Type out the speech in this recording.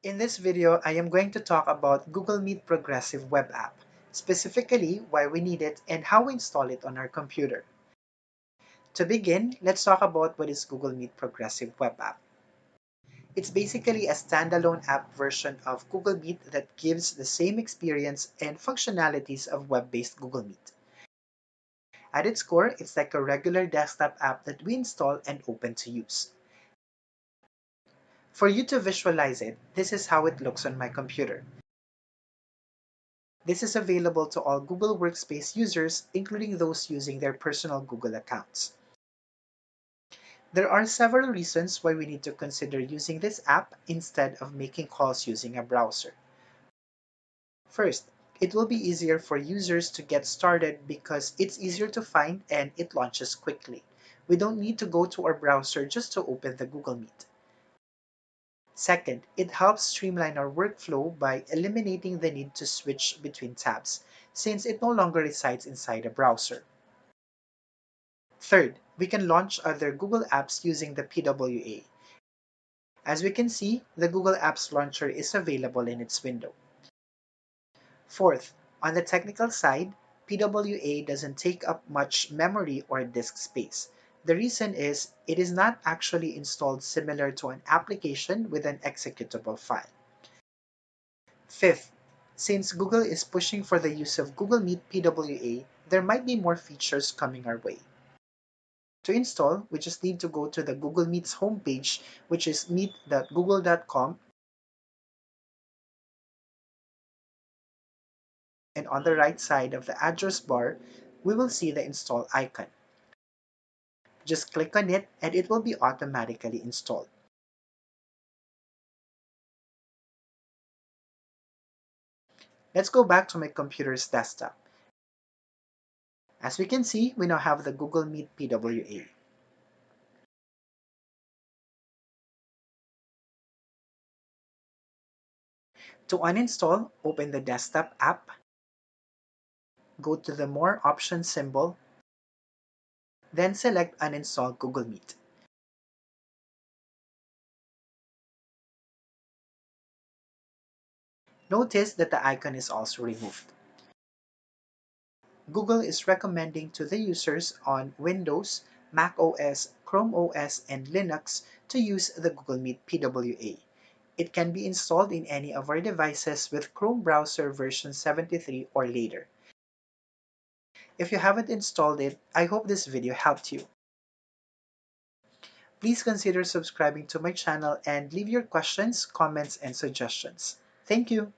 In this video, I am going to talk about Google Meet Progressive Web App, specifically why we need it and how we install it on our computer. To begin, let's talk about what is Google Meet Progressive Web App. It's basically a standalone app version of Google Meet that gives the same experience and functionalities of web-based Google Meet. At its core, it's like a regular desktop app that we install and open to use. For you to visualize it, this is how it looks on my computer. This is available to all Google Workspace users, including those using their personal Google accounts. There are several reasons why we need to consider using this app instead of making calls using a browser. First, it will be easier for users to get started because it's easier to find and it launches quickly. We don't need to go to our browser just to open the Google Meet. Second, it helps streamline our workflow by eliminating the need to switch between tabs, since it no longer resides inside a browser. Third, we can launch other Google apps using the PWA. As we can see, the Google Apps Launcher is available in its window. Fourth, on the technical side, PWA doesn't take up much memory or disk space. The reason is it is not actually installed similar to an application with an executable file. Fifth, since Google is pushing for the use of Google Meet PWA, there might be more features coming our way. To install, we just need to go to the Google Meet's homepage, which is meet.google.com, and on the right side of the address bar, we will see the install icon. Just click on it and it will be automatically installed. Let's go back to my computer's desktop. As we can see, we now have the Google Meet PWA. To uninstall, open the desktop app, go to the More Options symbol, then select Uninstall Google Meet. Notice that the icon is also removed. Google is recommending to the users on Windows, Mac OS, Chrome OS, and Linux to use the Google Meet PWA. It can be installed in any of our devices with Chrome browser version 73 or later. If you haven't installed it, I hope this video helped you. Please consider subscribing to my channel and leave your questions, comments, and suggestions. Thank you!